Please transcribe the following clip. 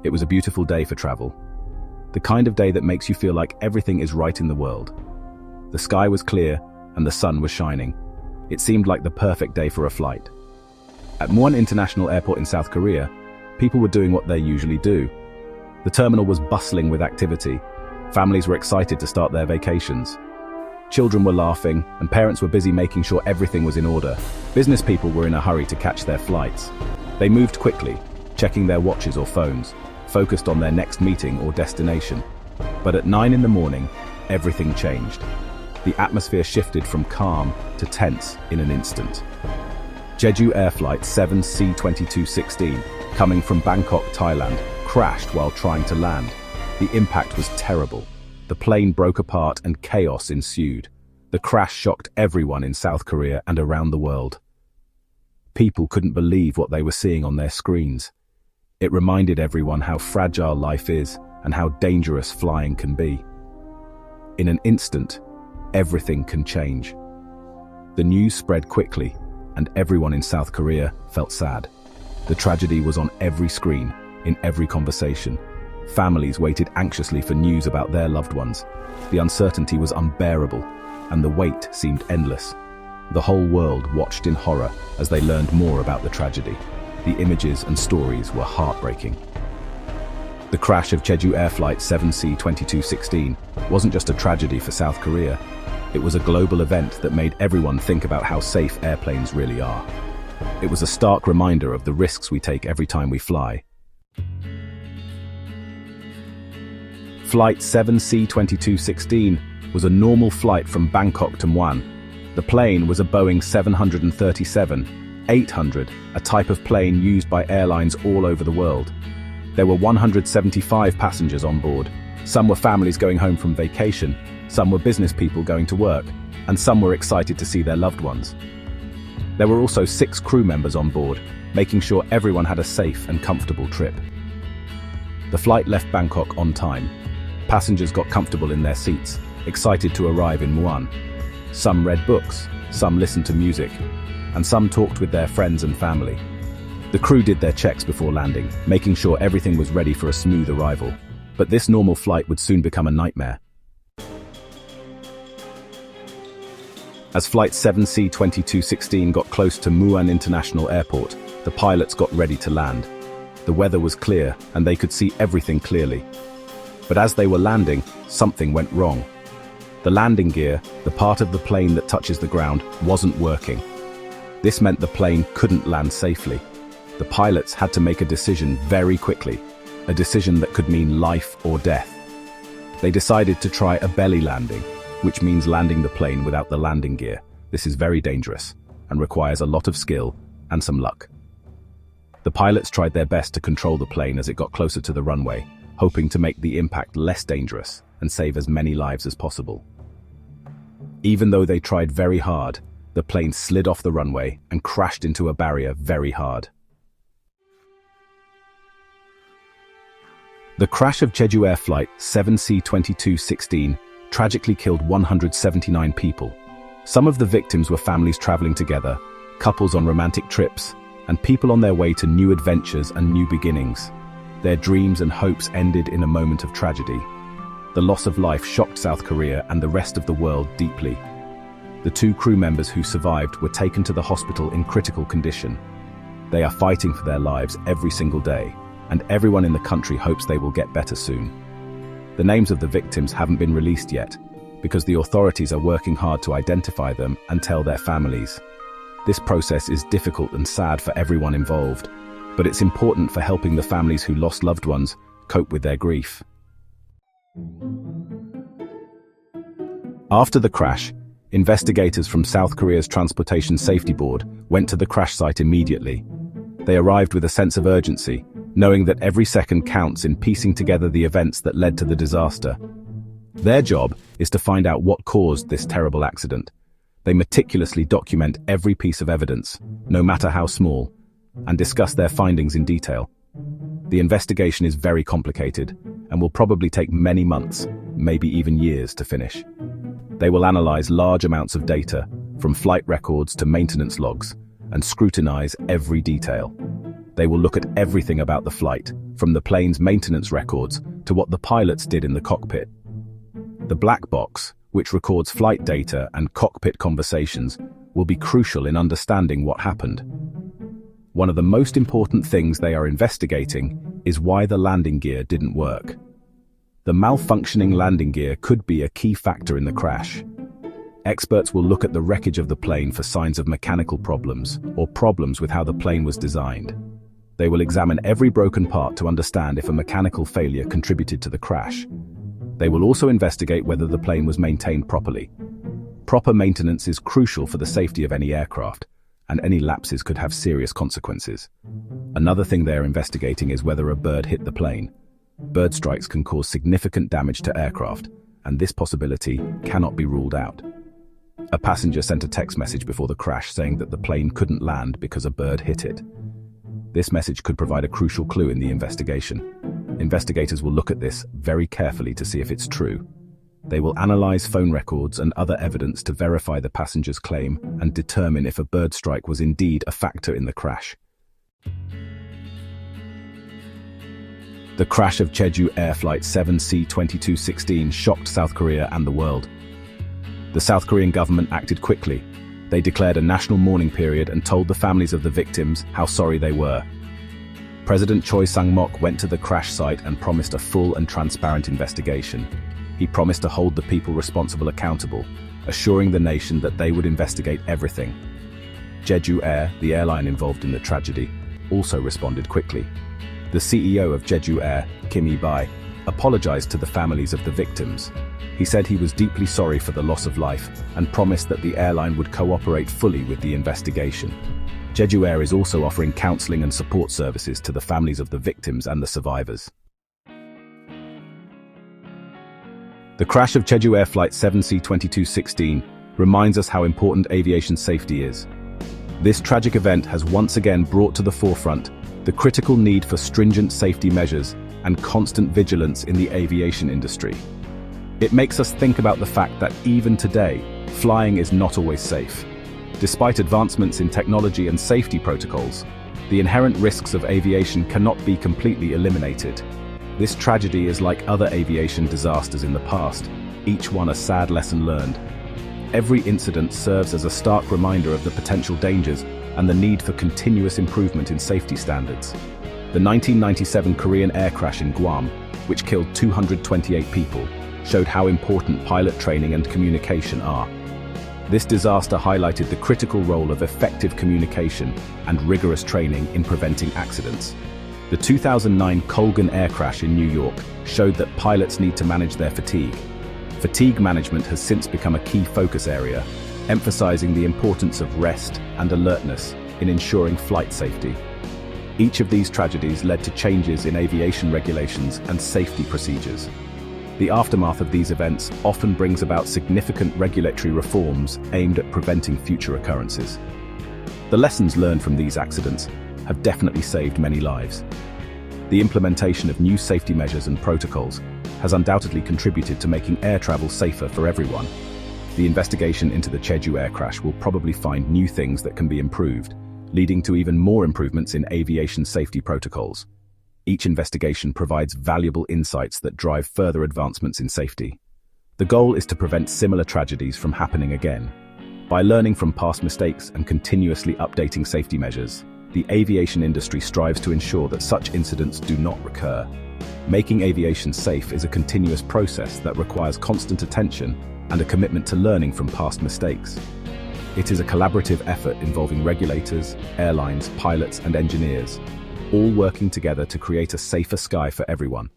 It was a beautiful day for travel. The kind of day that makes you feel like everything is right in the world. The sky was clear and the sun was shining. It seemed like the perfect day for a flight. At Muan International Airport in South Korea, people were doing what they usually do. The terminal was bustling with activity. Families were excited to start their vacations. Children were laughing, and parents were busy making sure everything was in order. Business people were in a hurry to catch their flights. They moved quickly, checking their watches or phones, focused on their next meeting or destination. But at 9 in the morning, everything changed. The atmosphere shifted from calm to tense in an instant. Jeju Air Flight 7C2216, coming from Bangkok, Thailand, crashed while trying to land. The impact was terrible. The plane broke apart and chaos ensued. The crash shocked everyone in South Korea and around the world. People couldn't believe what they were seeing on their screens. It reminded everyone how fragile life is and how dangerous flying can be. In an instant, everything can change. The news spread quickly, and everyone in South Korea felt sad. The tragedy was on every screen, in every conversation. Families waited anxiously for news about their loved ones. The uncertainty was unbearable, and the wait seemed endless. The whole world watched in horror as they learned more about the tragedy. The images and stories were heartbreaking. The crash of Jeju Air Flight 7C2216 wasn't just a tragedy for South Korea. It was a global event that made everyone think about how safe airplanes really are. It was a stark reminder of the risks we take every time we fly. Flight 7C2216 was a normal flight from Bangkok to Muan. The plane was a Boeing 737-800, a type of plane used by airlines all over the world. There were 175 passengers on board. Some were families going home from vacation, some were business people going to work, and some were excited to see their loved ones. There were also 6 crew members on board, making sure everyone had a safe and comfortable trip. The flight left Bangkok on time. Passengers got comfortable in their seats, excited to arrive in Muan. Some read books, some listened to music, and some talked with their friends and family. The crew did their checks before landing, making sure everything was ready for a smooth arrival. But this normal flight would soon become a nightmare. As Flight 7C2216 got close to Muan International Airport, the pilots got ready to land. The weather was clear, and they could see everything clearly. But as they were landing, something went wrong. The landing gear, the part of the plane that touches the ground, wasn't working. This meant the plane couldn't land safely. The pilots had to make a decision very quickly, a decision that could mean life or death. They decided to try a belly landing, which means landing the plane without the landing gear. This is very dangerous and requires a lot of skill and some luck. The pilots tried their best to control the plane as it got closer to the runway, hoping to make the impact less dangerous and save as many lives as possible. Even though they tried very hard, the plane slid off the runway and crashed into a barrier very hard. The crash of Jeju Air Flight 7C2216 tragically killed 179 people. Some of the victims were families traveling together, couples on romantic trips, and people on their way to new adventures and new beginnings. Their dreams and hopes ended in a moment of tragedy. The loss of life shocked South Korea and the rest of the world deeply. The 2 crew members who survived were taken to the hospital in critical condition. They are fighting for their lives every single day, and everyone in the country hopes they will get better soon. The names of the victims haven't been released yet, because the authorities are working hard to identify them and tell their families. This process is difficult and sad for everyone involved, but it's important for helping the families who lost loved ones cope with their grief. After the crash, investigators from South Korea's Transportation Safety Board went to the crash site immediately. They arrived with a sense of urgency, knowing that every second counts in piecing together the events that led to the disaster. Their job is to find out what caused this terrible accident. They meticulously document every piece of evidence, no matter how small, and discuss their findings in detail. The investigation is very complicated and will probably take many months, maybe even years, to finish. They will analyze large amounts of data, from flight records to maintenance logs, and scrutinize every detail. They will look at everything about the flight, from the plane's maintenance records to what the pilots did in the cockpit. The black box, which records flight data and cockpit conversations, will be crucial in understanding what happened. One of the most important things they are investigating is why the landing gear didn't work. The malfunctioning landing gear could be a key factor in the crash. Experts will look at the wreckage of the plane for signs of mechanical problems or problems with how the plane was designed. They will examine every broken part to understand if a mechanical failure contributed to the crash. They will also investigate whether the plane was maintained properly. Proper maintenance is crucial for the safety of any aircraft, and any lapses could have serious consequences. Another thing they are investigating is whether a bird hit the plane. Bird strikes can cause significant damage to aircraft, and this possibility cannot be ruled out. A passenger sent a text message before the crash saying that the plane couldn't land because a bird hit it. This message could provide a crucial clue in the investigation. Investigators will look at this very carefully to see if it's true. They will analyze phone records and other evidence to verify the passenger's claim and determine if a bird strike was indeed a factor in the crash. The crash of Jeju Air Flight 7C-2216 shocked South Korea and the world. The South Korean government acted quickly. They declared a national mourning period and told the families of the victims how sorry they were. President Choi Sang-mok went to the crash site and promised a full and transparent investigation. He promised to hold the people responsible accountable, assuring the nation that they would investigate everything. Jeju Air, the airline involved in the tragedy, also responded quickly. The CEO of Jeju Air, Kim Hee-bai, apologized to the families of the victims. He said he was deeply sorry for the loss of life and promised that the airline would cooperate fully with the investigation. Jeju Air is also offering counseling and support services to the families of the victims and the survivors. The crash of Jeju Air Flight 7C-2216 reminds us how important aviation safety is. This tragic event has once again brought to the forefront the critical need for stringent safety measures and constant vigilance in the aviation industry. It makes us think about the fact that even today, flying is not always safe. Despite advancements in technology and safety protocols, the inherent risks of aviation cannot be completely eliminated. This tragedy is like other aviation disasters in the past, each one a sad lesson learned. Every incident serves as a stark reminder of the potential dangers and the need for continuous improvement in safety standards. The 1997 Korean air crash in Guam, which killed 228 people, showed how important pilot training and communication are. This disaster highlighted the critical role of effective communication and rigorous training in preventing accidents. The 2009 Colgan air crash in New York showed that pilots need to manage their fatigue. Fatigue management has since become a key focus area, emphasizing the importance of rest and alertness in ensuring flight safety. Each of these tragedies led to changes in aviation regulations and safety procedures. The aftermath of these events often brings about significant regulatory reforms aimed at preventing future occurrences. The lessons learned from these accidents have definitely saved many lives. The implementation of new safety measures and protocols has undoubtedly contributed to making air travel safer for everyone. The investigation into the Jeju air crash will probably find new things that can be improved, leading to even more improvements in aviation safety protocols. Each investigation provides valuable insights that drive further advancements in safety. The goal is to prevent similar tragedies from happening again. By learning from past mistakes and continuously updating safety measures, the aviation industry strives to ensure that such incidents do not recur. Making aviation safe is a continuous process that requires constant attention and a commitment to learning from past mistakes. It is a collaborative effort involving regulators, airlines, pilots, and engineers, all working together to create a safer sky for everyone.